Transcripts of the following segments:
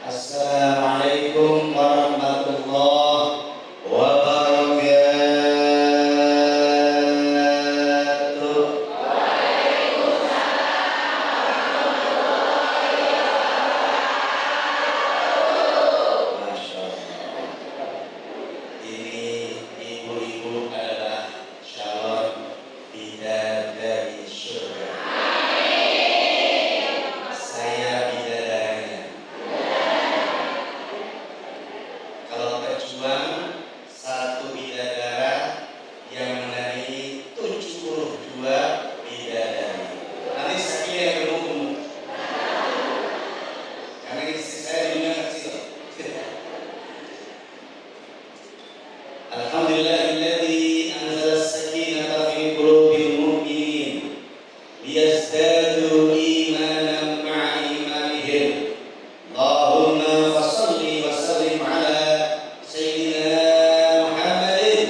Assalamualaikum warahmatullahi wabarakatuh. Masya Allah. Ini ibu-ibu adalah calon bidadari surga. Saya bidadaranya. Kalau berjuang satu bidadara yang menandingi 72 bidadari. Nanti saya yang berhubung. Karena istri saya di dunia kecil. Alhamdulillahilladzi anzala as-sakinata fi qulubil mu'minin liyazdadu imanan ma'a imanihim. Allahumma fassalli wa sallim ala sayyidina Muhammadin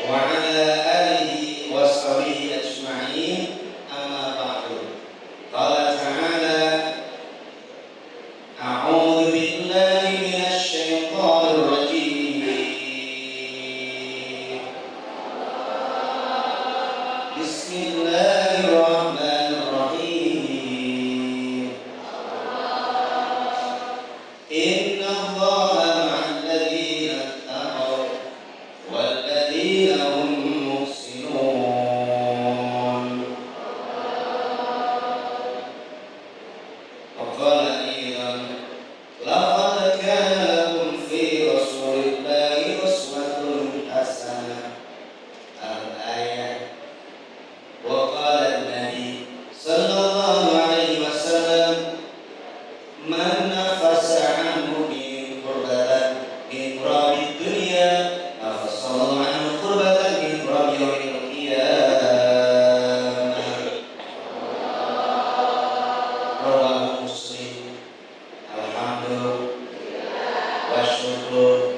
wa ala alihi wa sahbihi ajma'in. Amma ba'du. Qala ta'ala a'udzu billahi minasy syaithanir rajim. Bismillahirrahmanirrahim. Inna Allaha ma'al ladzina ittaqaw wal ladzina hum muhsinun. Wa qala aidan laqad kana lakum fi rasulillahi uswatun hasanah. Al-ayat. Wa qala an-nabi sallallahu alaihi wasallam man nafasa anhu min qurbatan min qurabid dunya nafasallahu anhu qurbatan min qurabi yaumil qiyamah. Rawahu Muslim. Alhamdulillah wa syukur.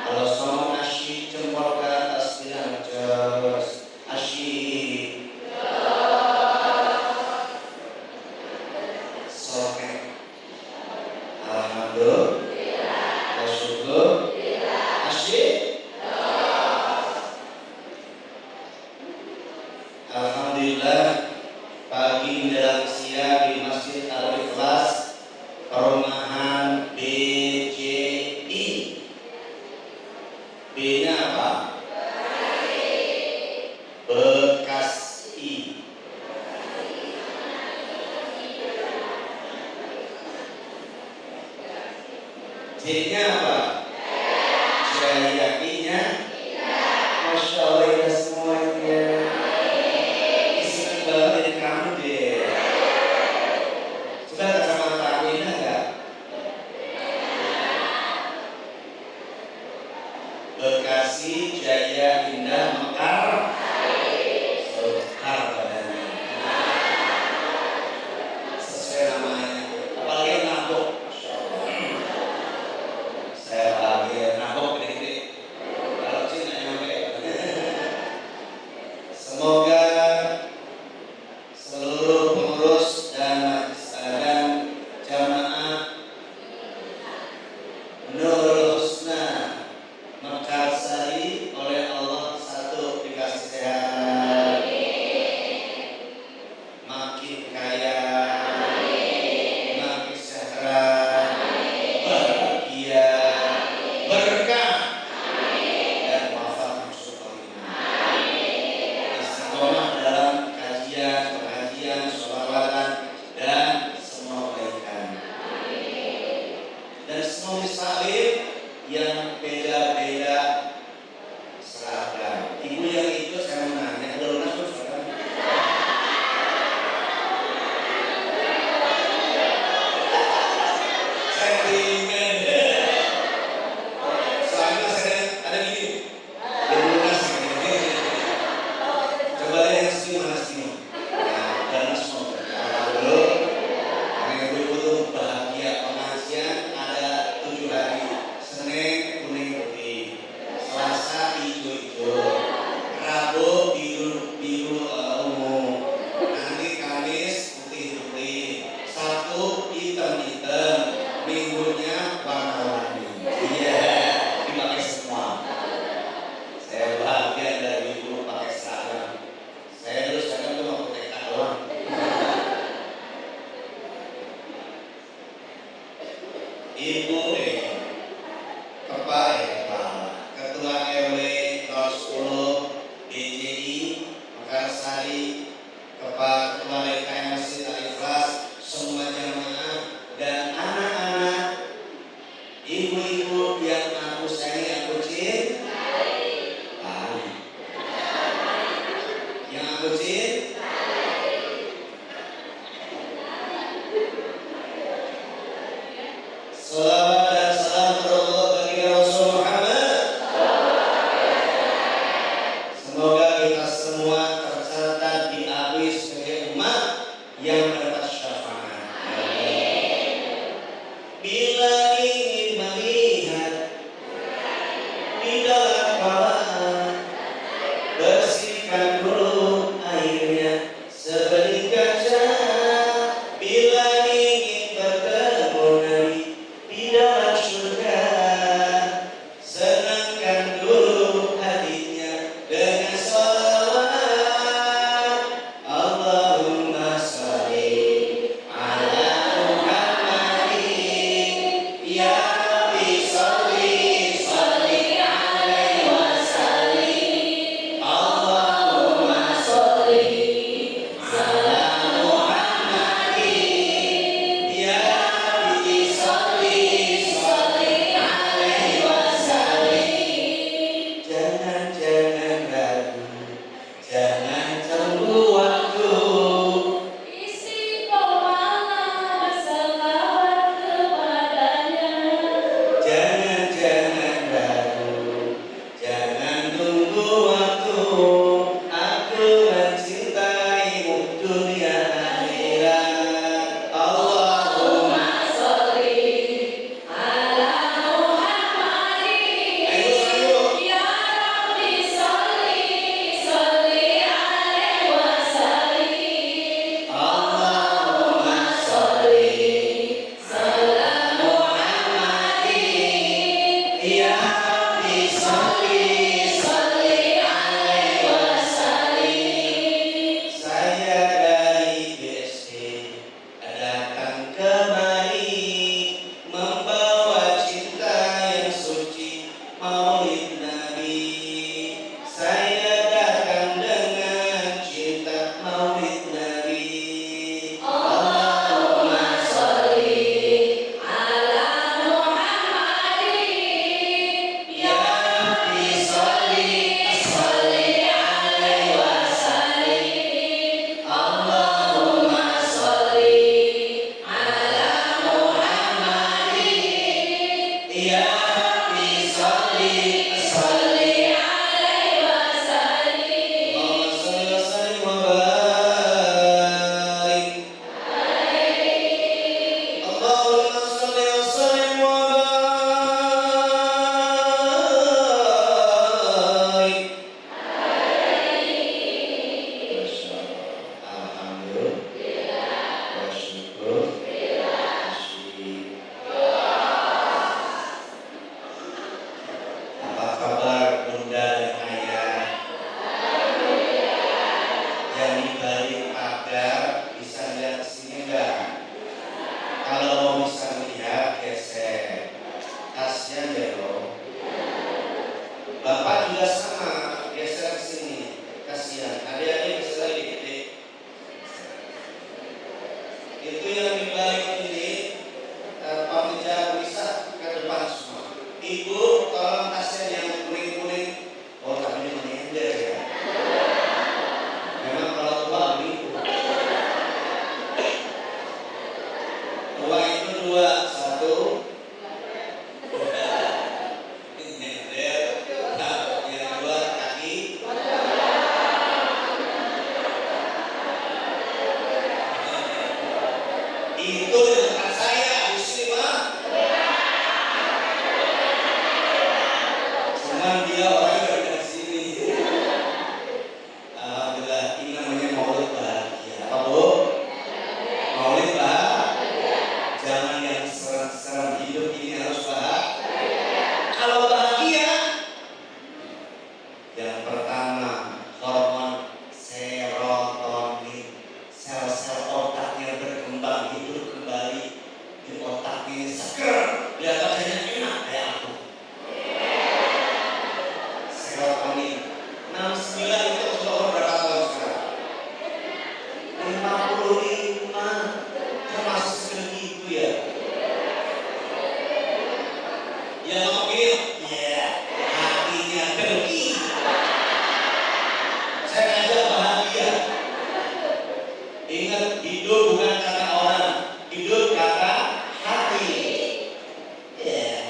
Kalau sama asyik jempol ke atas bilang jos asyik soket. Alhamdulillah wa syukur. Asyik. Alhamdulillah, pagi menjelang siang di Masjid Al-Ikhlas Perumahan BJI. B-nya apa? Bekasi. J-nya apa? Jaya. I-nya? Masya Allah, ya semuanya. Senang banget dari kamu deh. Sudah kacamata aku ini enggak? Bekasi, Jaya, Indah, Mekar, Sekar badannya. Sesuai namanya. Apalagi yang nabok. Masya Allah. Saya lagi nabok gede-gede. Kalau Cina nyampe. Semoga seluruh pengurus dan jamaah Nurul Husna Mekarsari oleh Allah satu dikasih sehat, makin kaya, makin sejahtera, bahagia, berkah, dan wafat musyawarah. Istiqomah dalam kajian, pengajian, sholawatan, dan semua kebaikan. Dan semua misalnya yang beda-beda seragam. Ibu yang itu saya mau nanya, ada lunas tuh seragam? Saya ingin. Soalnya saya ada gini, yang lunas gini. Coba lihat yang sini mana sini. Nah, lunas mau. Ibu Kepala Ketua RW 010 DJI Mekarsari, Ketua DKM Masjid Al-Ikhlas, semua jamaah dan anak-anak, ibu-ibu yang aku sayangi, aku cintai, yang aku cintai. Salawat dan salam terullah bagi Rasul Muhammad. Semoga kita semua tercatat diakui sebagai umat yang mendapat syafaat. Bila ingin melihat bidadari kawan, bersihkan dulu airnya sebening kaca. Bila ingin bertemu Nabi di dalam surga, senangkan dulu hatinya dengan salawat. Allahumma sholli ala Muhammadin, ya Rabbi sholli alaihi wasallim. Allahumma sholli ala Muhammadin, ya Rabbi sholli alaihi wasallim. Jangan ragu, jangan tunggu waktu. Istiqomahlah berselawat kepadanya. Jangan ragu, jangan tunggu waktu. Aku mencintaimu dunia akhirat. Allahumma Sholli ala Muhammadin, ya Rabbi sholli alaihi wasallim. Allahumma sholli ala Muhammadin, ya Rabbi sholli alaihi wasallim. Saya dari BSD datang kemari membawa cinta yang suci Maulid Nabi. Saya datang dengan cinta Maulid Nabi. Allahumma Sholli ala Muhammadin, ya Rabbi sholli alaihi wasallim. Allahumma sholli ala Muhammadin, ya Rabbi sholli alaihi wasallim. Allahumma sholli wa sallim wa barik. Allahumma sholli wa sallim wa barik. Masya Allah, alhamdulillah, wa syukur, asyik. Apa kabar bunda dan ayah yang di balik pagar? Bisa lihat sini enggak? Kalau mau bisa lihat, geser tasnya belok. Bapak juga sama, geser ke sini. Kasihan, adik-adik bisa lagi dikit. Itu yang di balik ini, pembicara bisa ke depan semua. Ibu, tolong tasnya yang kuning-kuning. Oh, tapi ini menyender ya. Memang kalau tua begitu. Tua itu dua, satu. Nyender. Nah, yang dua kaki. Itu di depan saya, di sini mah. Cuman dia orangnya dari sini. Alhamdulillah, ini namanya maulid bahagia. Apa bu? Maulid bahagia. Jangan yang serem-serem, hidup ini harus bahagia. Kalau bahagia, yang pertama hormon serotonin, sel-sel otaknya berkembang hidup kembali, di otak ini seger, Lihat wajahnya enak kayak aku. Sekarang kami 69 itu umur berapa tahun sekarang? 55, termasuk segitu ya. Yang mungkin, ya hatinya pergi. Saya ngajak bahagia. Ingat, hidup bukan kata orang, hidup kata hati. Ya.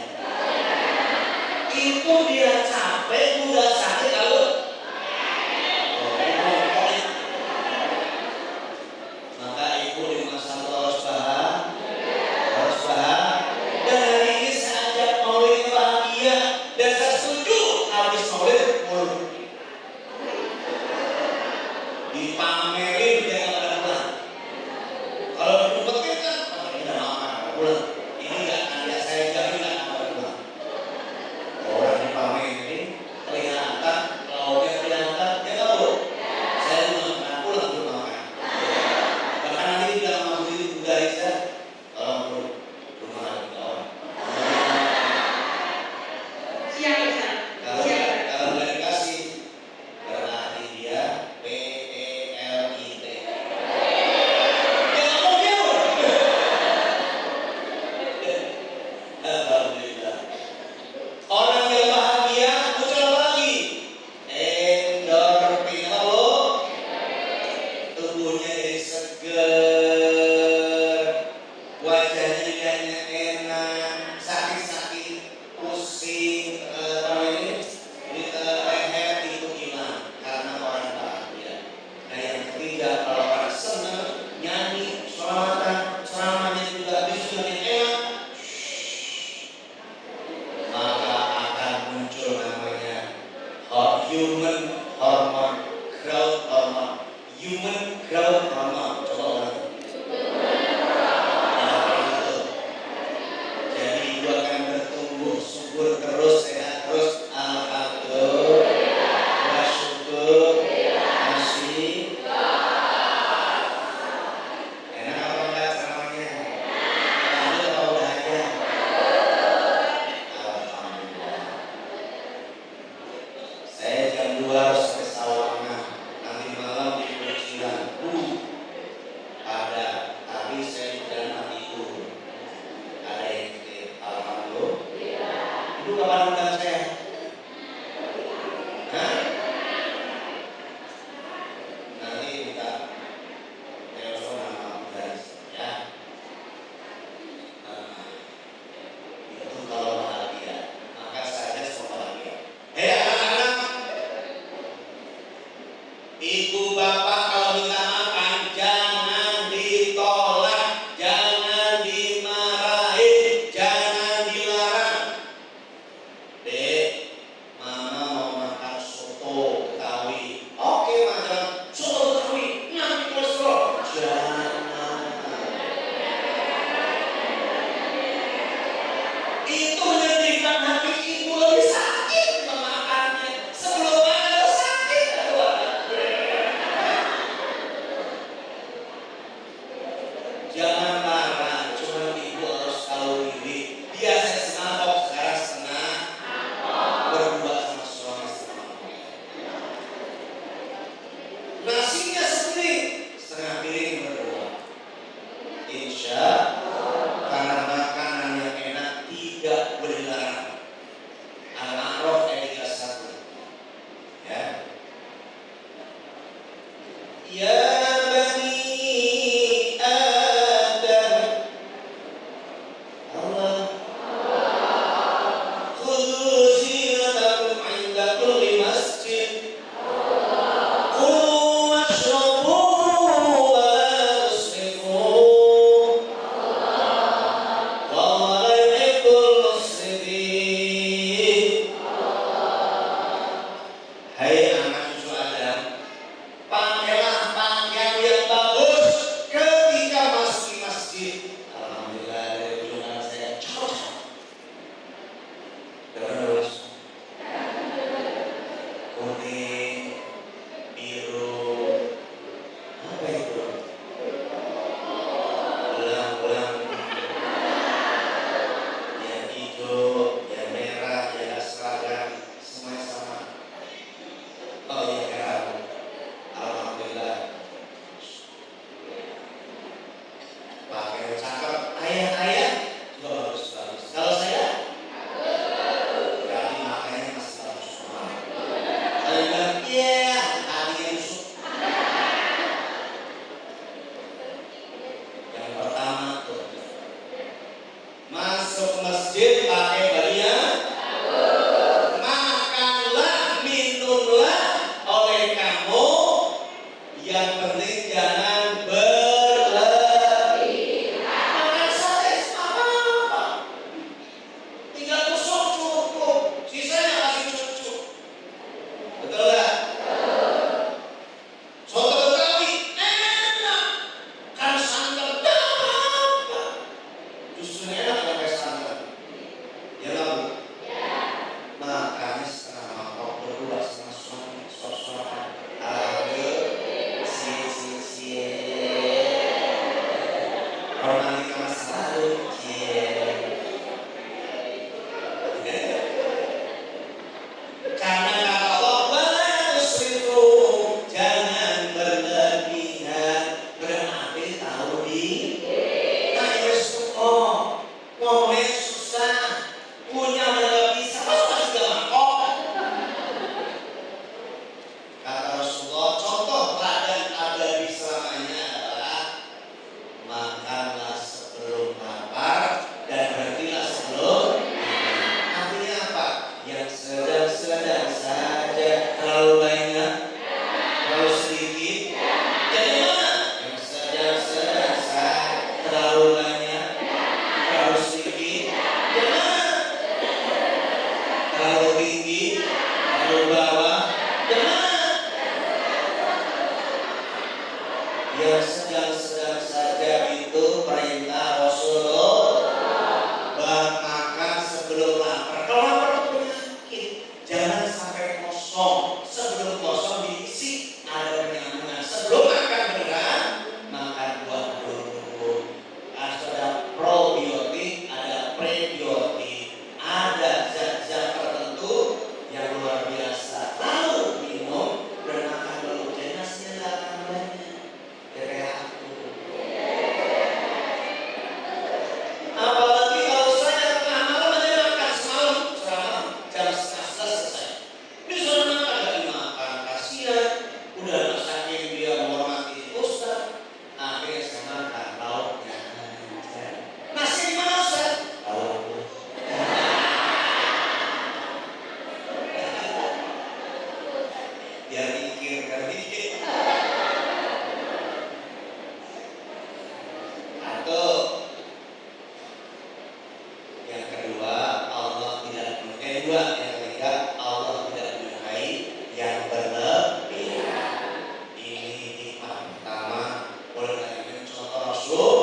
Hormati masa lalu. Karena kata Allah, wala tusrifu, jangan berlebihan. Berarti tahu di. Nah Yesus ngomongnya susah, punya lebih sama juga mangkok. Kata Rasulullah, contoh teladan abadi selamanya adalah makanlah sebelum lapar dan berhentilah sebelum makan. Artinya apa? Yang sedang-sedang saja, terlalu banyak, terlalu sedikit. Jadi mana? Yang sedang-sedang saja, terlalu banyak, terlalu sedikit. Yang mana? Terlalu tinggi, terlalu bawah. Yang mana? Yang sedang-sedang saja itu perintah Rasulullah. Makan sebelum lapar. Kalau lapar itu penyakit. Jangan sampai kosong. Sebelum kosong diisi ada penyambungan. Sebelum makan beneran, makan buah dulu. Ada probiotik, ada prebiotik, ada zat-zat tertentu yang luar biasa. Lalu minum dan makan dulu. Jadi nasinya nggak akan banyak. Ya kayak aku. Apalagi kalau saya tengah malam aja makan semalam jam 11 selesai. Ini sudah makan gak dimakan, kasihan. Udah masakin dia menghormati Ustaz. Akhirnya saya makan lauknya aja. Nasi di mana Ustaz? Lauk. Dia mikir kan mikir. Atau yang kedua, yang ketiga, Allah tidak menyukai yang berlebihan. Ini hikmah pertama. Boleh nggak contoh Rasul?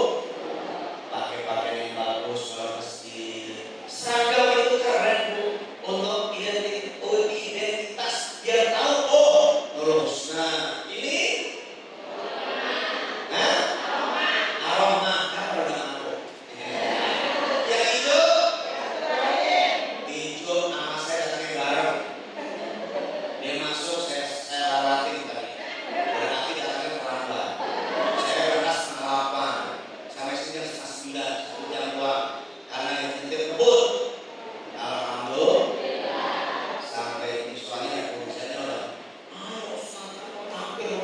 Pakai pakaian yang bagus, masjid. Seragam itu keren bu, untuk identitas. Biar tahu terus. Nah ini, aroma apa nama? Yang hijau nama saya datangnya bareng. Dia masuk saya lewatin tadi. Berarti datangnya terlambat. Saya berangkat setengah 8 sampai sini jam setengah 9, 1 jam doang. Karena yang titip ngebut. Alhamdulillah. Sampai di soalnya urusannya udah. Ayo Ustaz, tampil.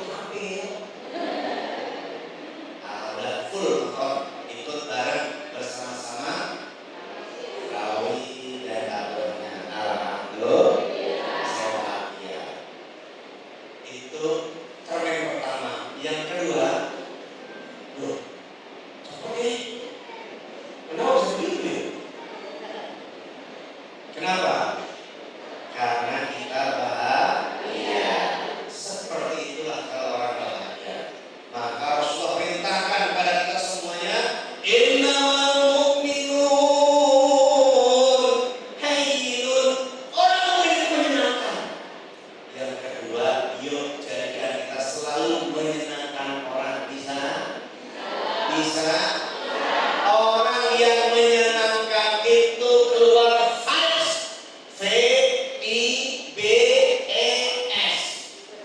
Udah full nonton, ikut bareng bersama-sama. Rawi dan kabarnya. Alhamdulillah. Saya bahagia. Itu cermin yang pertama. Yang kedua, oke, kenapa bisa begitu? Kenapa? Karena kita bahagia. Seperti itulah kalau orang bahagia. Maka Rasulullah perintahkan kepada kita semuanya, innamal mu'minun hayyun. Orang mukmin itu menyenangkan. Yang kedua, yuk jadikan kita selalu menyenangkan orang. Bisa? Orang yang menyenangkan itu keluar vibes. VIBES.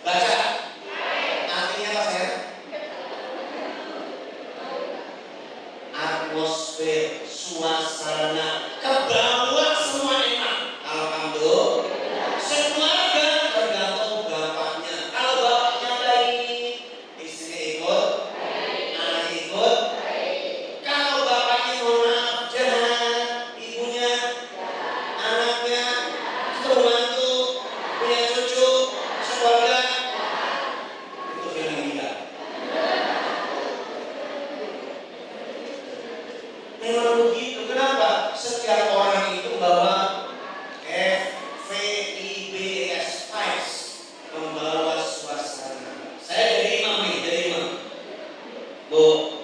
Baca. Artinya apa saya? Atmosfer, suasana, kebawa semua enak. Alhamdulillah. Sekeluarga tergantung bapaknya. Kalau bapaknya baik, istri ikut, anak ikut. Kalau bapaknya mohon maaf jahat, ibunya, anaknya, pembantu, punya cucu, sekeluarga, itu feeling gila. Memang begitu. Kenapa? Setiap orang itu bawa VIBES, membawa suasana. Saya jadi imam nih, Bu,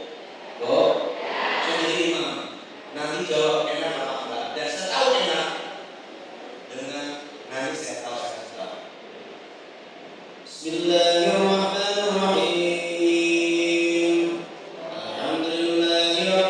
saya jadi imam. Nanti jawab enak apa enggak. Dan saya tahu enak dengan nanti saya tahu saya kasih tahu. Bismillahirrahmanirrahim. Alhamdulillahirabbil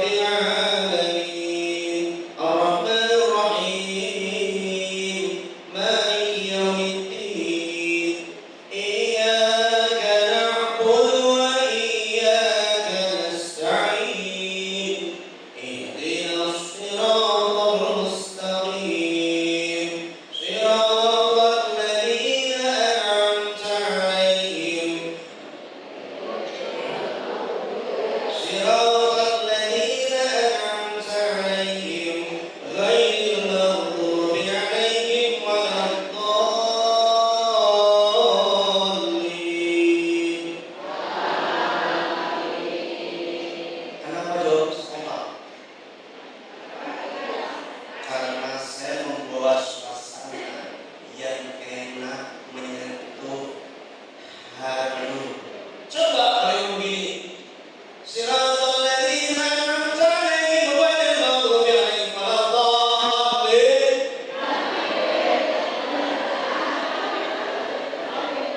dong? Sekolah. Karena saya membawa suasana yang enak, menyentuh haru. Coba kalau yang begini. Siratal ladzina an'amta 'alaihim ghairil maghdubi 'alaihim waladdallin.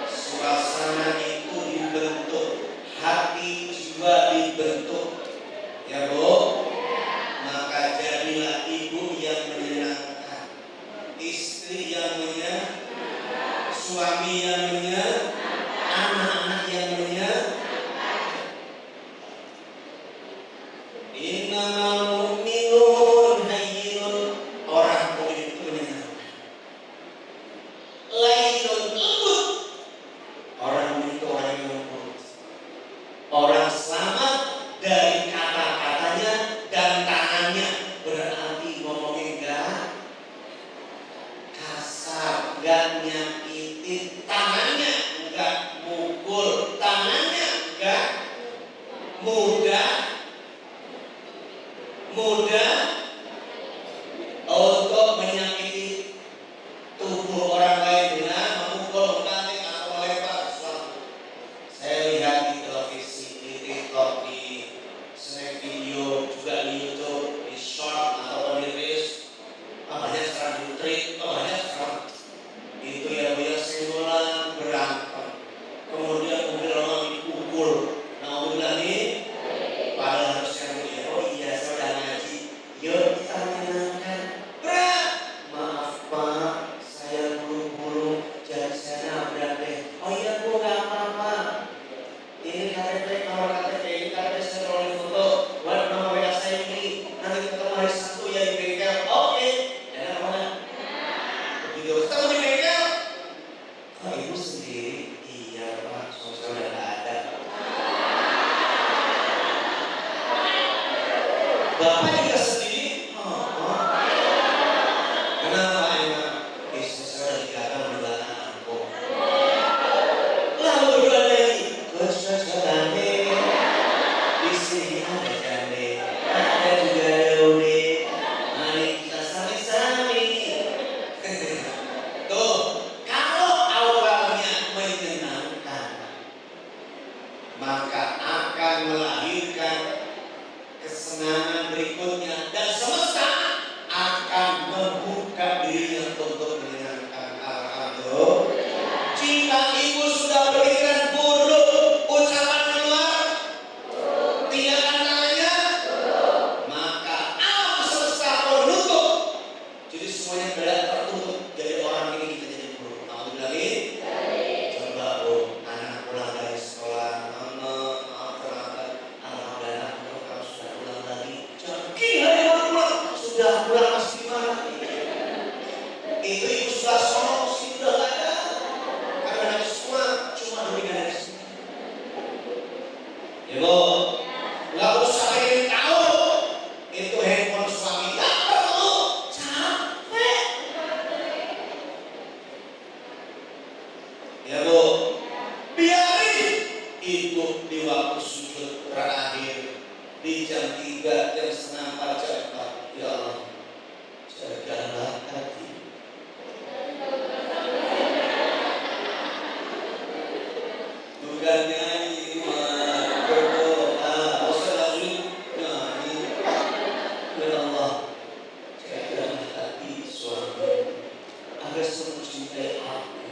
Suasana itu dibentuk, hati jiwa dibentuk. Ya Bu, maka jadilah ibu yang menyenangkan, istri yang menyenangkan, suami yang menyenangkan, anak-anak yang menyenangkan. Innamal mu'minun hayyun, orang mukmin itu menyenangkan. Lainun lembut, orang mukmin itu orang yang lembut. Orang selamat dari kata-katanya dan tangannya, berarti ngomongnya enggak kasar, enggak nyakitin, tangannya enggak mukul, tangannya enggak mudah untuk menyakiti tubuh orang lain dengan memukul, membanting atau melempar sesuatu. Saya lihat di televisi, di TikTok, di snack video, juga di YouTube, di short atau di reels. Banyak sekarang di tweet, banyak sekarang itu ya banyak senggol berantem. Kemudian mobil orang dipukul. Nah, udah nih, padahal harusnya ya, oh iya saya udah ngaji. Yuk kita menyenangkan. Berat. Maaf Pak, saya buru-buru, jadi saya nabrak deh. Oh iya Bu, nggak apa-apa. Ini KTP, nomor KTP, ini KTP saya rolling foto. Buat nomor WA saya ini. Nanti ketemu hari Sabtu ya di bengkel. Oke. Ya apa enggak? Begitu. Ketemu di bengkel. Oh ibu sendiri? Iya Pak, soalnya udah nggak ada. Bapak juga sendiri? Oh. Kenapa emang? Istri saya udah dikatakan berlana aku. Lalu berdua lagi. Gosok-gosokane. Di sini ada jande, ada juga daune. Mari kita sami-sami. Tuh, kalau awalnya menyenangkan, maka akan melahirkan kesenangan berikutnya dan semesta akan membuka dirinya untuk menyenangkan. Alhamdulillah. Jika ibu sudah berpikiran buruk, ucapan keluar, tindakan tangannya, maka alam semesta menutup. Jadi semuanya tidak tertutup. Jadi orang ini kita jadi buruk. Alhamdulillah. Coba Bu, anak pulang dari sekolah, maaf terlambat. Alhamdulillah, kamu sudah pulang lagi. Jangan gila ya pulang. Sudah pulang masih di mana? Itu ibu sudah sono, sudah nggak ada. Karena dari semua cuma diberikan dari sini. Ya Bu, nggak usah pengen tahu itu handphone suami, nggak perlu, capek. Ya Bu, biarin ibu di waktu sujud terakhir di jam 3, jam setengah 4, jam 4. Ya Allah, jagalah hati. Bukan nyanyi, berdoa, usah lagi nyanyi. Ya Allah, jagalah hati suami agar selalu mencintai aku.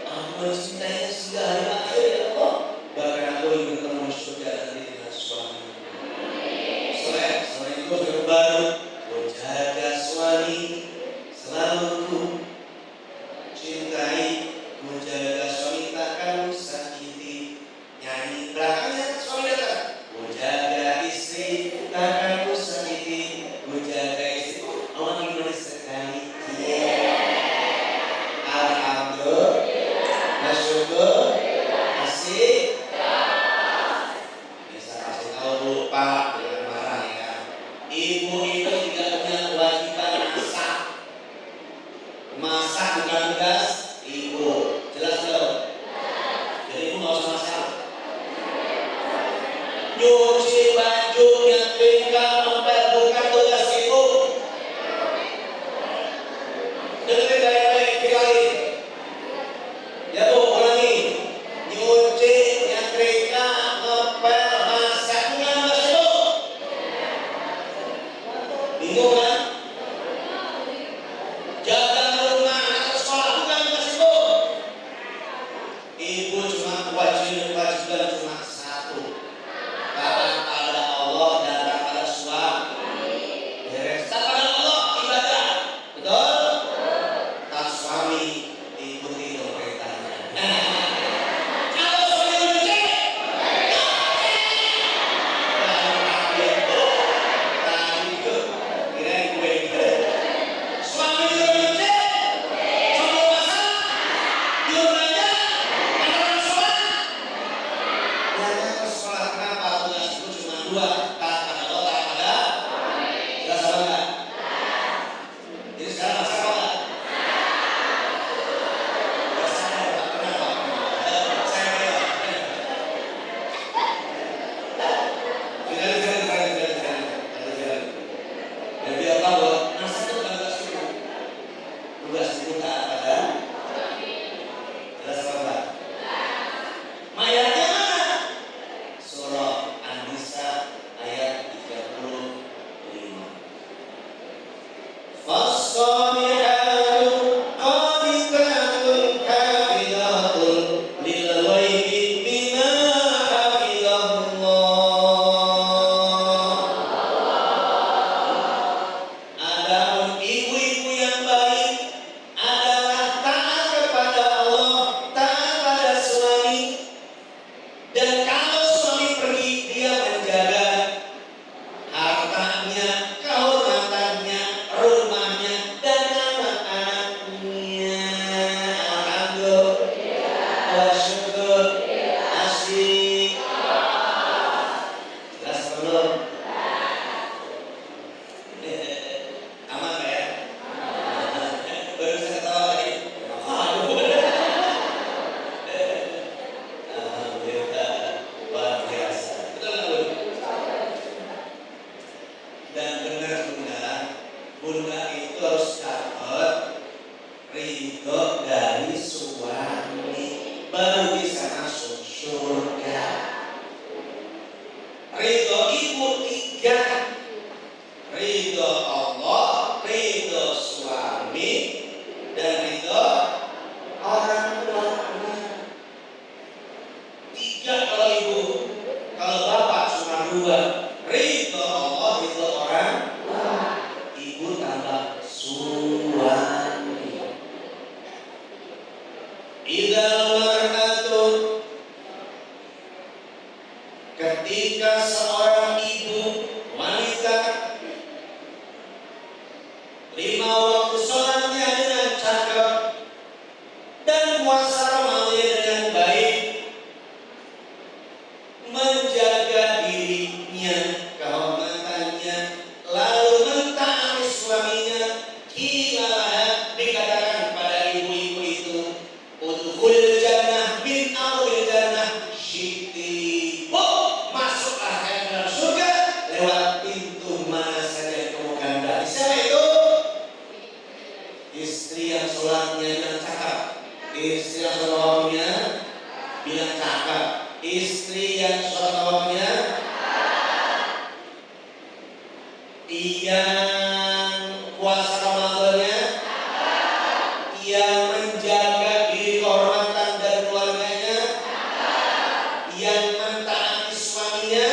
Aku mencintainya sehingga hari akhir ya Allah. Bahkan aku ingin bertemu surga nanti dengan suami. Selain itu baru jaga suami Bunda itu harus dapat ridho dari suami, baru bisa masuk surga. Ridho ibu 3, ridho Allah, ridho suami, dan ridho orang tuanya. 3 kalau ibu, kalau bapak cuma 2, ridho Allah, ridho orang tua. Ibu tambah suami. Idzal mar'atu, ketika seorang ibu wanita 5 waktu sholatnya dengan cakep dan puasa Ramadan dengan baik, menjaga dirinya, kehormatannya, lalu mentaati suaminya, kilalah dikatakan pada ibu-ibu itu, udkhul jannah min awwal jannah syiti. Oh, masuklah ke dalam surga lewat pintu mana saja yang kamu kehendaki. Siapa itu? Istri yang sholatnya bilang cakep, istri yang sholat waktunya bilang cakep, istri yang sholat waktunya, yang puasa Ramadannya, yang menjaga diri kehormatan dan keluarganya, yang mentaati suaminya.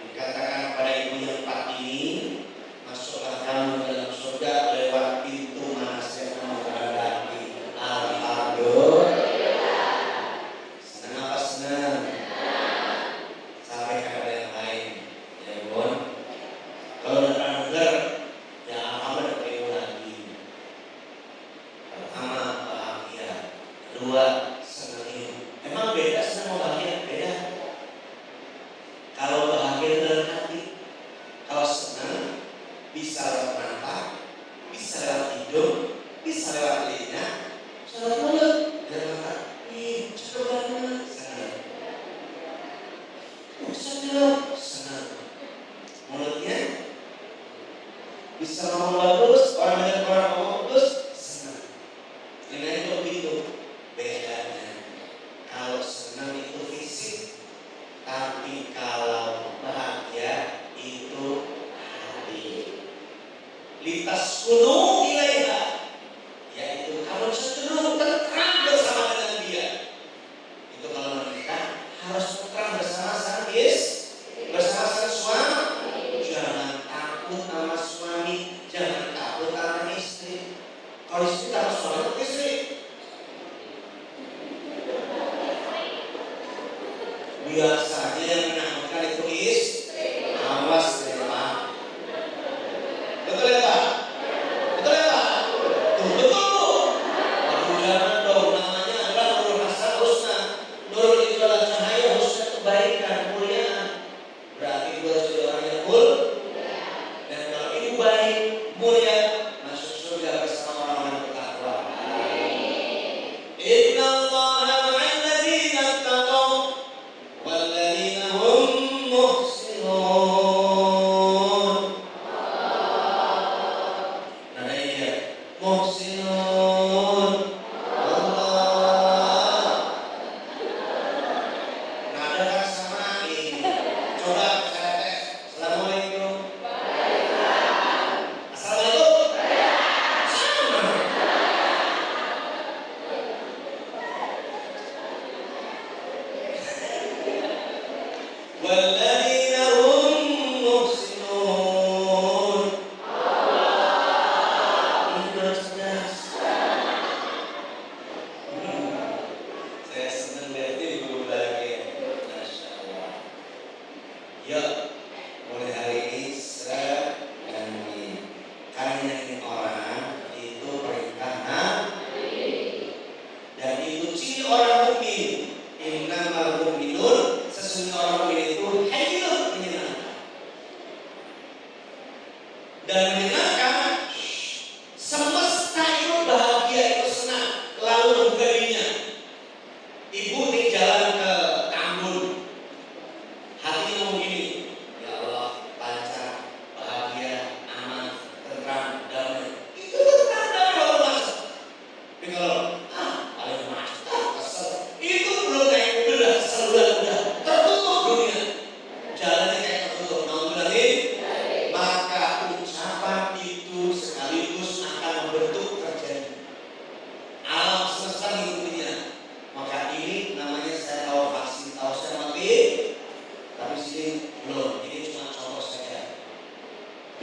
Dikatakan pada ibu yang 4 ini, masuklah kamu dalam surga lewat pintu mana saja kamu kehendaki. Alhamdulillah. Senang apa senang? Sampai kepada yang lain, ya Bun. Kalau udah pernah dengar, ya alhamdulillah ketemu lagi. Pertama bahagia, kedua senang hidup. Emang beda senang sama bahagia? Beda. Kalau bahagia dalam hati, kalau senang bisa lewat mata, bisa lewat hidung, bisa lewat telinga, bisa lewat mulut dan mata. Ih, cakep banget, senang. Senang, senang. Mulutnya bisa ngomong bagus, orang dengar orang ngomong bagus, senang. Telinga itu begitu. Bedanya, kalau senang itu fisik, tapi kalau bahagia itu hati. Litas kuno ilaiha, yaitu kamu cenderung tentram bersama dengan dia. Itu kalau menikah harus tentram bersama sang bersama sang suami. Jangan takut sama suami, jangan takut sama istri. Kalau istri takut suami, takut istri. Biasa aja yang menakutkan itu istri. Awas ya Pak. Betul ya Pak? Betul ya Pak? Tuh, betul Bu. Aduh jangan dong, namanya adalah Nurul Hasan Husna. Nurul itu adalah cahaya, Husna kebaikan, kemuliaan. Berarti ibu harus jadi orang yang cool. Dan kalau ibu baik, mulia, masuk surga bersama orang-orang yang bertakwa. Inna Allaha ma'al ladzina taqaw wal ladzina hum muhsinun. Nah ini dia, muhsinun. Allah. Nada kan sama ini. Coba saya tes. Assalamualaikum. Assalamualaikum. Sama. Walladzina hum muhsinun. Ini cerdas. Saya senang lihat ibu bahagia. Masya Allah. Ya, mulai hari ini saya ganti. Kami ini orang itu perintah Nabi. Dan itu ciri orang mukmin. Innamal mu'minun, sesungguhnya orang mukmin itu hayyun, menyenangkan. Dan menyenangkan, semesta itu bahagia, itu senang, lalu membuka dirinya. Ibu di jalan ke Tambun, hatinya mau gini, ya Allah, lancar, bahagia, aman,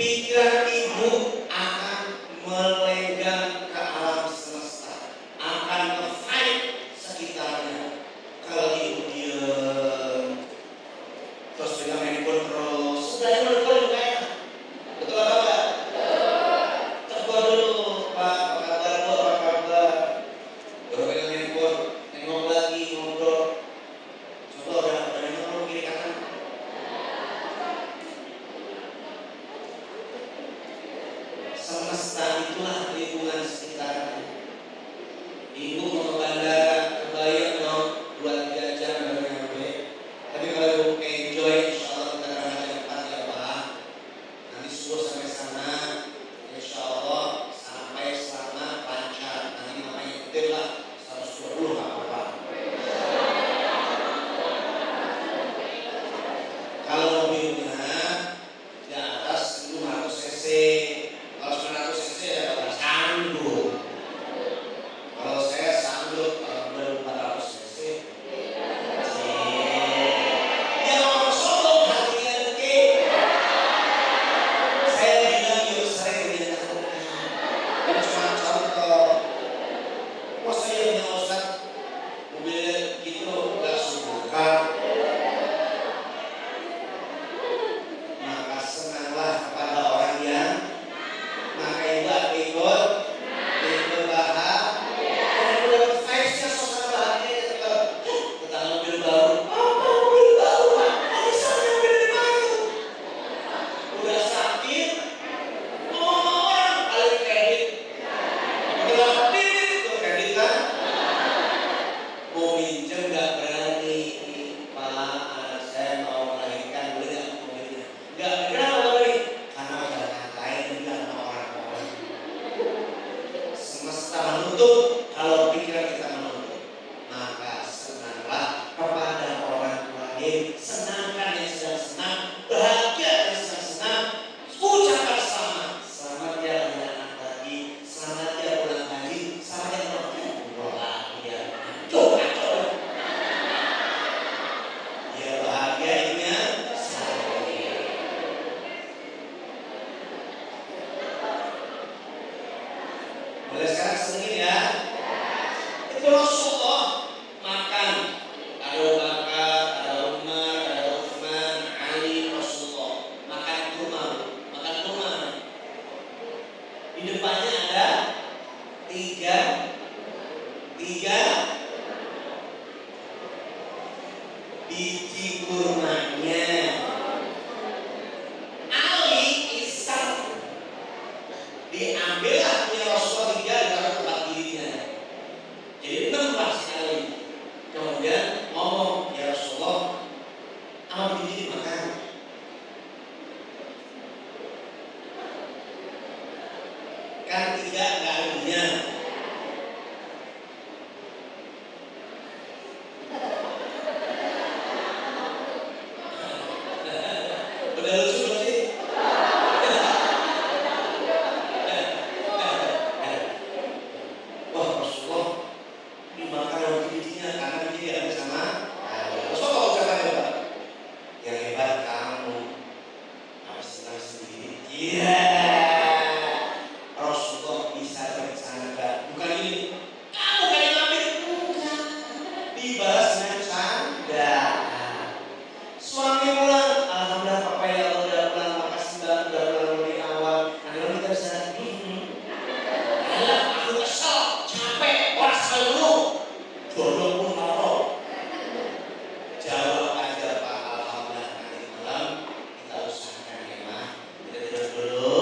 pikiran ibu akan melenggang ke alam semesta, akan nge-fight sekitarnya. Kalau ibu diem terus pegang handphone terus, sebenarnya menurut gue juga enak. Betul apa enggak? Tegur dulu, Pak, apa kabar Bu, apa kabar? Baru pegang handphone, nengok lagi, ngobrol. Coba udah nengok lu kiri kanan. Semesta itulah lingkungan sekitarnya. Ibu mau ke bandara, kebayang dong 2-3 jam baru nyampe. Tapi kalau ibu enjoy, insya Allah kita berangkat cepat ya Pak. Nanti subuh sampai sana, insya Allah sampai selamat lancar. Nanti namanya nyetir lah 120 nggak apa-apa. Kalau mobilnya di atas 500 cc, kalau 900 cc ya bakal sanggup. Kalau saya sanggup kalau udah 400 cc. Ya orang sombong hatinya dengki. Saya bilang yuk sering dilakukan. Ini cuma contoh. Masa ya punya Ustaz mobilnya gitu nggak suka. Maka senanglah kepada orang yang maka ikut bahagia. Kemudian vibes-nya suasana bahagia tentang mobil baru. Apa mobil baru Pak? Tadi saya mobil baru. Udah sakit, ngomong sama orang paling kredit. Udah itu kredit kan? Mau minjem nggak berani. Pak, saya mau melahirkan boleh nggak mobilnya? Nggak kenapa beli? Karena udah ngatain juga sama orang-orang. Semesta menuntut, kalau pikiran kita menuntut, maka senanglah kepada orang lain, senangkan yang sedang senang, bahagia yang sedang senang, ucapkan selamat, selamat ya punya anak lagi, selamat ya pulang haji, selamat ya pulang bahagia, coba. Ya bahagia ibunya saya. Boleh sekarang senengin ya. Itu Rasulullah makan. Ada Abu Bakar, ada Umar, ada Utsman, Ali, Rasulullah makan kurma, makan kurma. Di depannya ada tiga biji kurmanya. Ali iseng diambillah punya Rasulullah 3 ditaruh tempat dirinya. Jadi 6 lah sekali. Kemudian ngomong, ya Rasulullah, sama biji makan. Kan 3 nggak ada bunyinya. Udah lucu belum sih? Wah Rasulullah dimakan roti bijinya karena biji tidak ada sama. Rasulullah ucapannya Pak, yang hebat kamu, apa senang sendiri? Iya. Rasulullah bisa bercanda, bukan ini. Kamu kayak ngambil, enggak. Dibalas dengan canda. Suami pulang, alhamdulillah Papa ya Allah udah pulang, makasih banget udah pulang lebih awal. Nanti kalau kita bisa, alah aku kesel, capek, orang sekali dulu. Jodoh pun mau. Jawab aja Pak, alhamdulillah nanti malam kita usahakan ya Ma. Kita tidur dulu.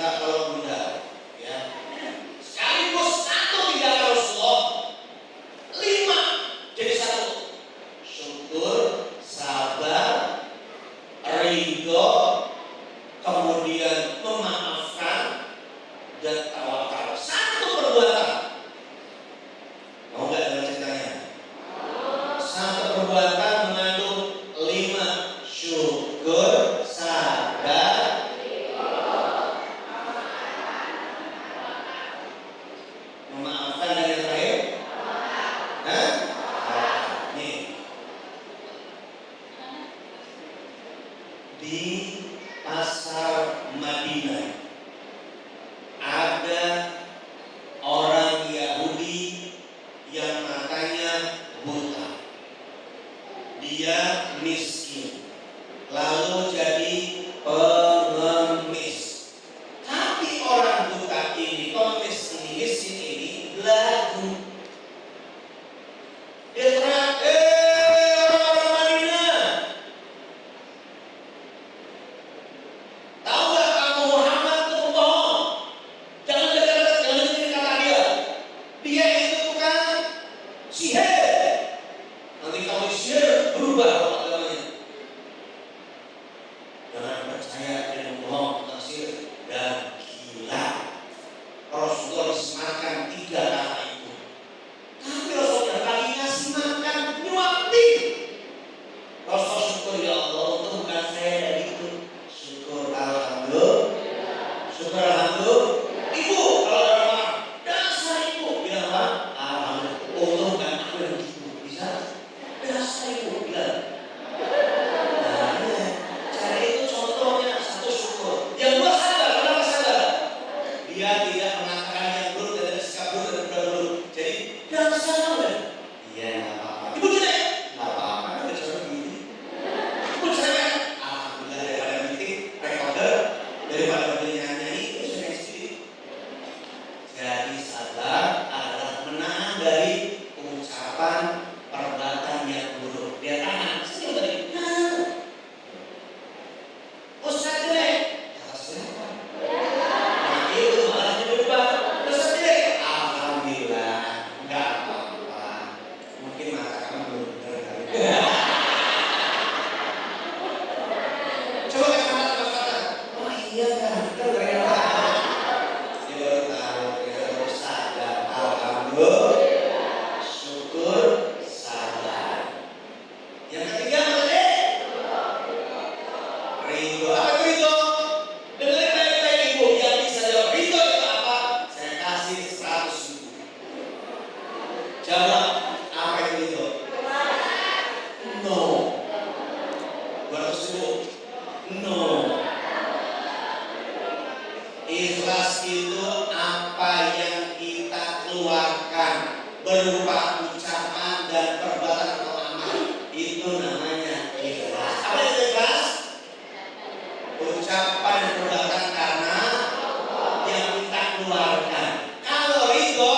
kita kalau Bunda, ya. Sekaligus satu tidak Rasulullah, 5 jadi satu. Syukur, sabar, ridho, kemudian memaafkan dan tawakal. Satu perbuatan. Mau nggak dengar ceritanya? Satu perbuatan mengandung 5: syukur, sabar, memaafkan dan yang lain. Hah? Nih. Di pasar Madinah ada orang Yahudi yang matanya buta. Dia miskin, lalu jadi pengemis. Tapi orang buta ini, pengemis ini, miskin ini belagu. Dia teriak, orang-orang Madinah, tahu nggak kamu Muhammad itu pembohong? Jangan dekat-dekat, jangan dengerin kata dia. Dia itu bukan sihir. Nanti kamu sihir berubah agamanya. Jangan percaya dia membohong tentang sihir dan gila. Rasulullah disematkan 3 kata itu. Tapi Rasulullah lagi ngasih makan nyuapin. Rasul syukur ya Allah, untuk bukan saya dan itu. Syukur alhamdulillah. Syukur alhamdulillah. Ibu kalau ada orang dasar ibu bilang apa? Alhamdulillah. Allah bukan aku yang gitu. Bisa? Dasar ibu bilang. Nah, ya. Cara itu contohnya satu syukur. Yang dua sadar. Kenapa sadar? Dia tidak mengatakan yang buruk dan sikap buruk dan budak buruk. Jadi dasar apa? Iya nggak apa-apa. Ibu jelek? Nggak apa-apa. Kan udah cara begini. Ibu jelek? Alhamdulillah, daripada meeting recorder, daripada nyanyi itu saya sendiri. Jadi sabar adalah menahan dari ucapan perbuatan yang buruk. Dia tahan. Senyum tadi. Nah, Ustaz jelek. Kata siapa? Nah itu malah berubah. Ustaz jelek. Alhamdulillah, nggak apa-apa. Mungkin mata kamu belum benar kali. Coba kasih kata-kata. Oh iya kan, kan ternyata. Dia baru tahu, dia baru sadar. Alhamdulillah, syukur, sabar. Yang ketiga apa tadi? Ridho. Apa itu ridho? Dengerin baik-baik ibu, biar bisa jawab. Ridho itu apa? Saya kasih 100.000. Jawab, apa itu ridho? No. 200.000. No. Ikhlas itu apa yang kita keluarkan berupa ucapan dan perbuatan atau amal. Itu namanya ikhlas. Apa itu ikhlas? Ucapan dan perbuatan karena yang kita keluarkan. Kalau ridho,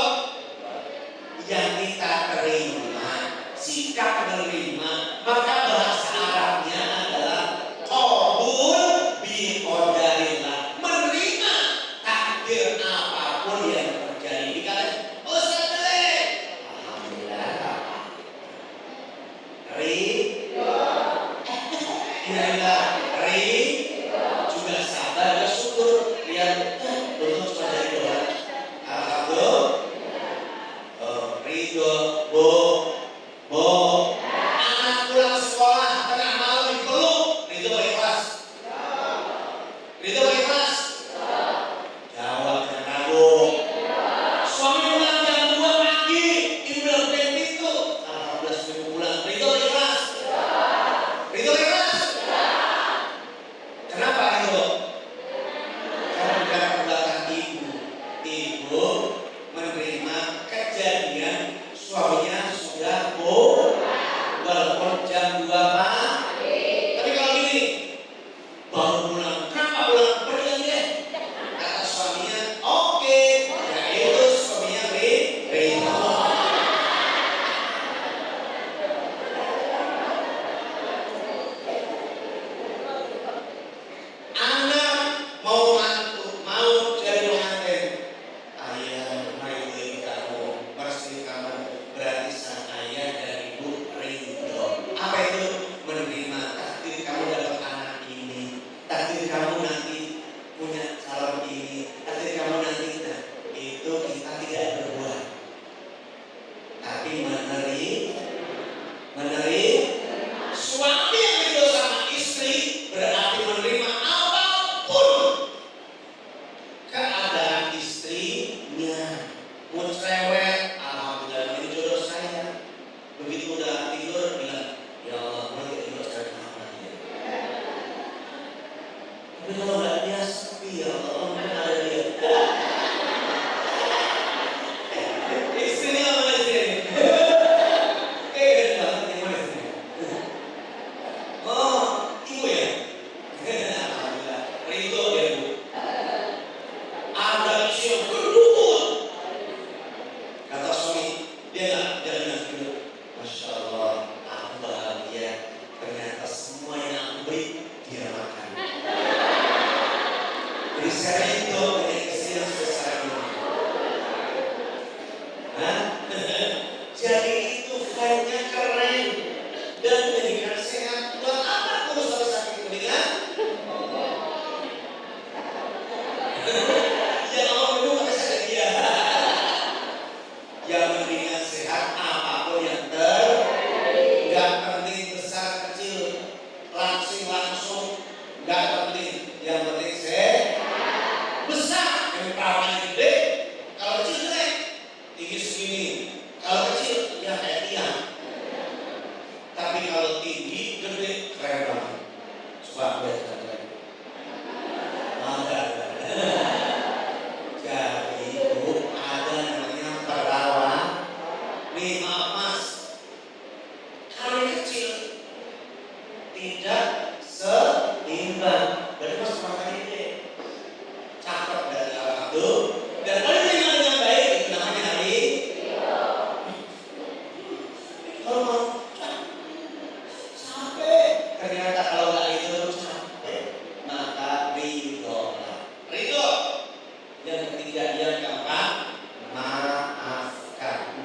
yang kita terima, sikap menerima, maka bahasa Arabnya adalah qabul bi qadarillah, menerima takdir apapun yang terjadi. Dikatakan Ustaz jelek, kecil berdukun. Kata suami, dia bilang gitu, Masya Allah, aku bahagia. Ternyata semua yang aku beri dia makan. Jadi saya itu dengan istri yang sebesar ini. Hah? Jadi itu vibe-nya keren dan menjadikan sehat. Buat apa terus harus sakit telinga? Ya Allah dulu pakai sakit dia. Yang mendingan sehat apapun yang gak penting besar kecil, langsung gak penting. Yang penting sehat. Besar yang perawakannya gede, kalau kecil jelek, tinggi segini. Kalau kecil ya kayak tiang. Tapi kalau tinggi gede keren banget. Coba lihat keren. Ada. Jadi Bu, ada namanya perawan. Nih maaf Mas, kalau yang kecil tidak seimbang. Berarti Mas makan gede. Cakep dari alam itu. Dan kalau yang dengan baik itu namanya hari. Kalau mau capek, ternyata kalau nggak itu capek, maka ridho. Yang ketiga yang keempat, maafkan,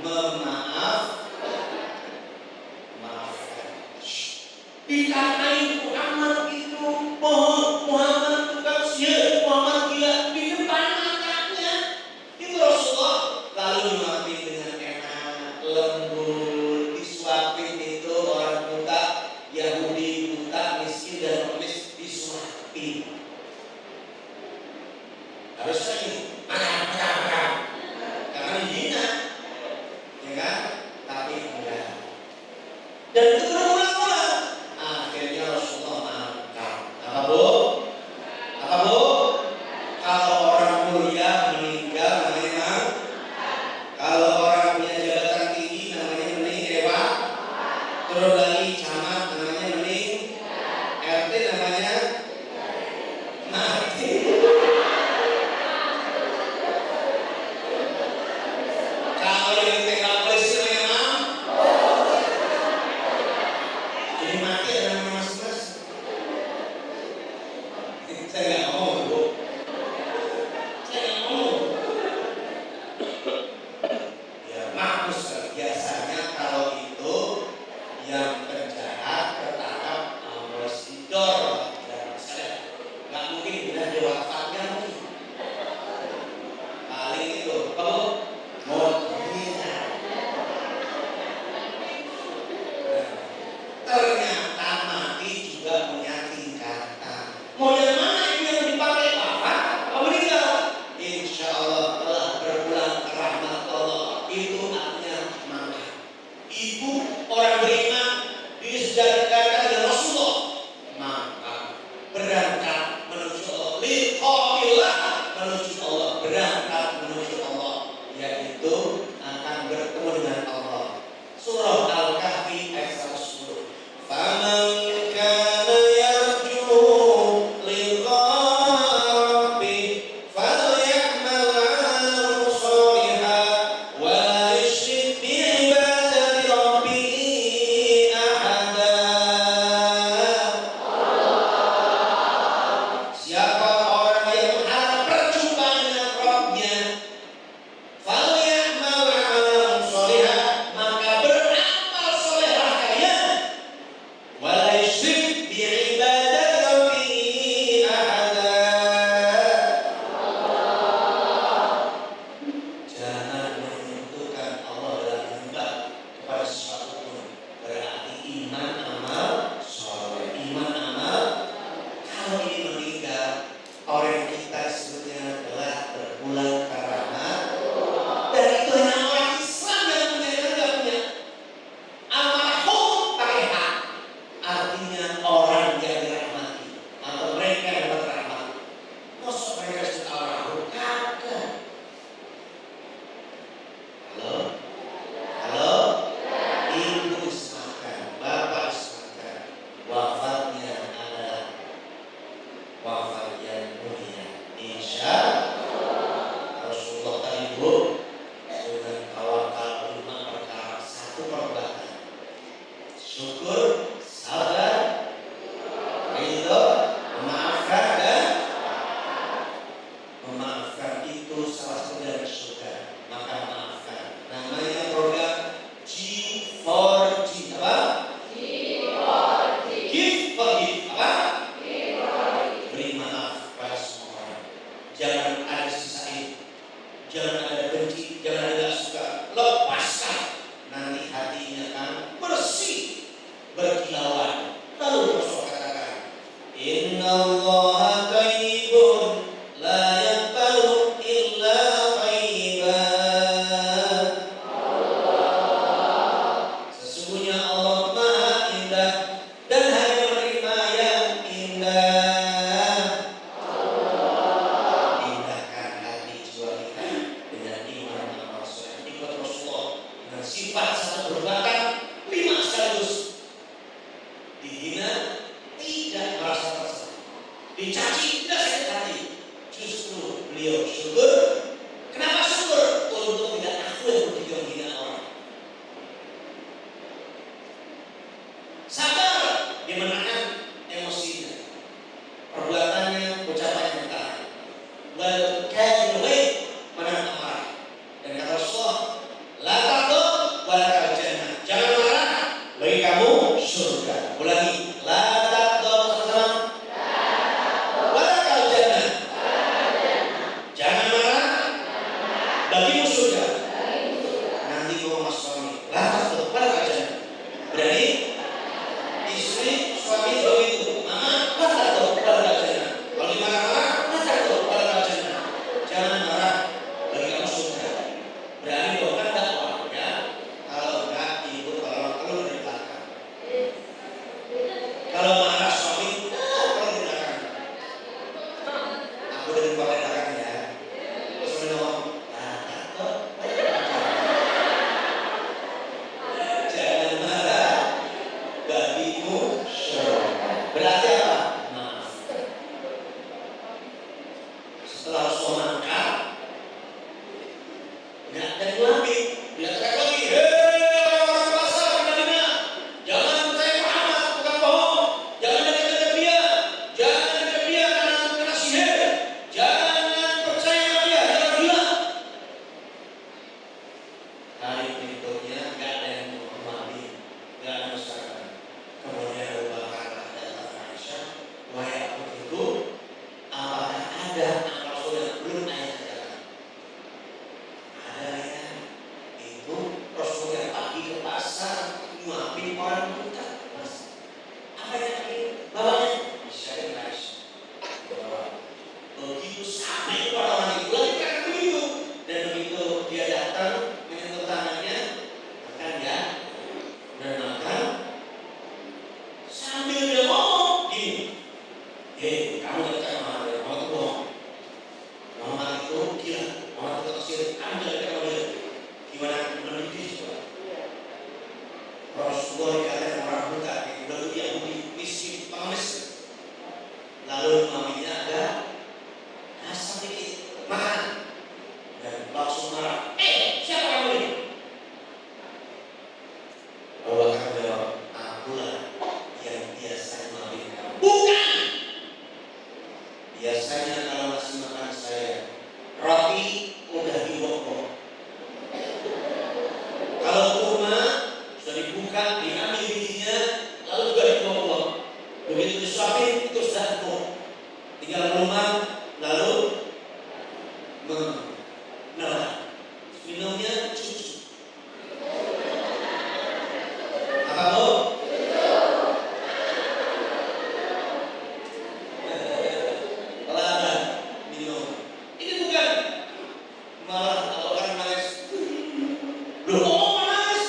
maafkan. Dikatain Muhammad itu bohong, Muhammad tukang sihir, Muhammad gila di depan matanya. Itu Rasulullah lalu nyuapin dengan enak, lembut, disuapin itu orang buta, Yahudi buta, miskin dan pengemis disuapin. Harusnya ini makan. Karena dihina, ya kan? Tapi enggak. Dan itu berulang-ulang. Akhirnya Rasulullah maafkan. Apa Bu? Kalau orang mulia meninggal namanya. Kalau orang punya jabatan tinggi namanya dewa. Terus lagi camat namanya RT namanya mati. Kalau yang tinggal polisi memang jadi mati ada nama masing-masing. Saya nggak ngomong Bu. Saya nggak ngomong. Ya maklum biasanya kalau itu yang penjahat ketangkap ambasador dan misalnya nggak mungkin udah dewafatnya mungkin. Paling itu apa Bu? Mobilnya. Ternyata mati juga punya tingkatan. Mau yang mana ini yang dipakai wafat? Apa meninggal? Insya Allah telah berpulang ke rahmat Allah. Itu artinya mangkat. Ibu orang beriman disejarahkan oleh Rasulullah. Mangkat berangkat menuju Allah. Liqa'illah menuju Allah. Berangkat menuju Allah. Yaitu akan bertemu dengan Allah. Surah Al-Kahfi ayat 110. Faman kana yarju liqa'a rabbih falyamal 'amalan shalihan wa la yushrik bi'ibadati rabbih ahada. Siapa orang yang berharap berjumpa dengan Rabbnya, jangan ada benci, jangan ada gak suka. Lepaskan, nanti hatinya akan bersih, berkilauan. Lalu Rasul katakan, Innallaha thayyibun la yaqbalu illa thayyiban. Sesungguhnya Allah Maha Indah dan hanya menerima yang indah. Indahkan hati jiwa kita dengan iman amal soleh, ikut Rasulullah dengan sifat satu berbakat 5 sekaligus. Dihina tidak merasa terserah, dicaci tidak sakit hati, justru beliau syukur. Kenapa syukur? Untuk tidak aku yang bertiga menghina orang. Sabar, dia menahan emosinya, perbuatannya, ucapannya ditahan. Wal kadhimin, menahan amarah. Dan kata Rasulullah, la taghdab wa lakal jannah. Jangan marah, bagi kamu surga. Ulangi, la taghdab sama-sama. Wa lakal jannah. Jangan marah, bagimu surga. Nanti kamu masuk suami, la taghdab wa lakal jannah. Berani istri, suami begitu, mama, la taghdab wa lakal jannah. Kalau dimarah-marah, la taghdab wa lakal jannah. Jangan marah, bagi kamu surga. Berani dong, kan dakwah ya. Kalau enggak, ibu kalau dari belakang. Kalau marah suami, kalau di belakang. Aku dari belakang ya. Terus ngomong, jangan marah, bagimu surga. Berarti apa? Maaf. Setelah Rasulullah mangkat, nggak jadi lagi, dia teriak lagi, hei orang pasar di Madinah, jangan percaya Muhammad, bukan bohong, jangan dekat dia, jangan dekat dia karena kena sihir, jangan percaya dia, dia gila. Hari berikutnya nggak ada yang menghormati, nggak ada masyarakat. Kemudian Abu Bakar datang ke Aisyah, wahai Abu Bakar, apakah ada anak Rasul yang belum ayah katakan? Ada ya, itu Rasul yang pagi ke pasar nyuapin orang buta. Mas, apa yang tadi bawanya? Syariat Aisyah. Begitu sampai kepada orang itu lagi kan begitu, dan begitu dia datang menyentuh tangannya, makan ya, dan makan sambil dia ngomong gini, hei kamu jangan percaya Muhammad, Muhammad itu bohong, Muhammad itu gila, Muhammad itu tersir, kamu jangan percaya dia. Gimana mendidik coba? Rasulullah dikatakan orang buta, lalu Yahudi miskin, pengemis. Lalu maminya ada asam dikit, makan, dan langsung marah. Siapa kamu ini? Abu Bakar jawab, akulah yang biasa memaafin kamu. Bukan. Biasanya kalau ngasih makan saya, roti udah diwok-wok. Kalau kurma sudah dibuka, diambil bijinya, lalu juga diwok-wok. Begitu disuapin itu sudah empuk. Tinggal melumat, lalu menelan. Minumnya cucu. Apa bu? Teladan minum. Ini bukan malah orang nangis. Loh, kok nangis?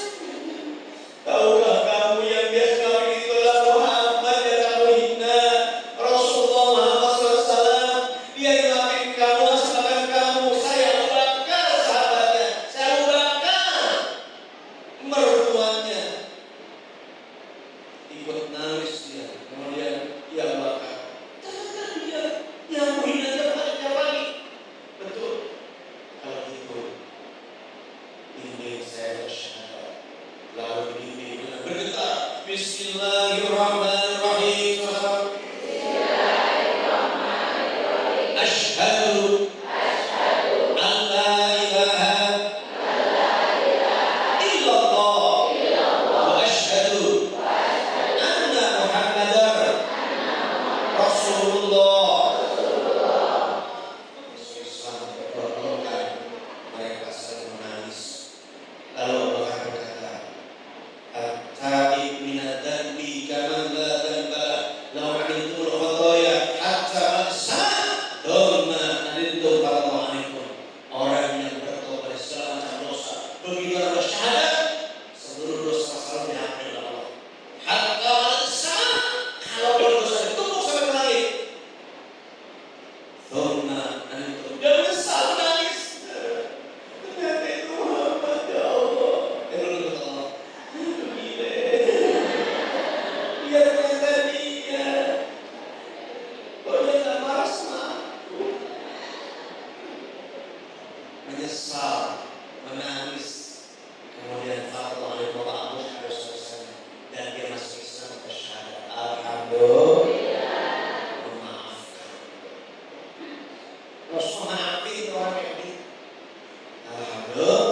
Tahukah kamu yang biasa kami itulah Muhammad yang kamu hina, Rasulullah Muhammad SAW. Dia nyuapin kamu, masakan kamu. Saya Abu Bakar sahabatnya, saya Abu Bakar mertuanya. Ikut nangis dia. Kemudian dia bakar. Ternyata dia yang menghina tiap pagi. Betul. Kalau gitu, bimbing saya bersyahadat. Lalu bimbing dengan bergetar. Bismillahirrahmanirrahim. Asyhadu an la ilaha illallah wa asyhadu anna Muhammadar Rasulullah. Islam berpelukan menyesal, menangis, kemudian Allah harus selesai dan dia masuk Islam bersyahadat. Alhamdulillah, memaafkan. Terus memaafin orang yang gitu. Alhamdulillah.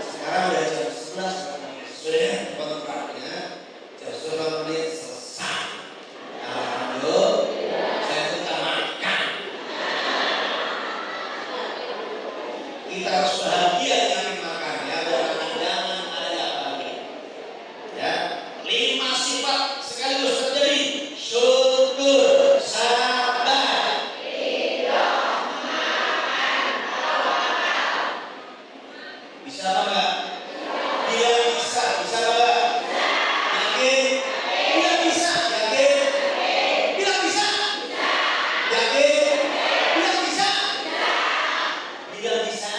Sekarang udah jam 11 sudah kontraknya jam 11 menit selesai. Alhamdulillah. Saya utamakan. Kita harus bahagia nyari makan ya, jangan ada apa-apa. Ya, 5 sifat sekaligus terjadi: syukur, sabar, bisa apa enggak? Dia bisa apa enggak? Yakin? Dia bisa, yakin? Dia bisa, yakin? Dia bisa, dia bisa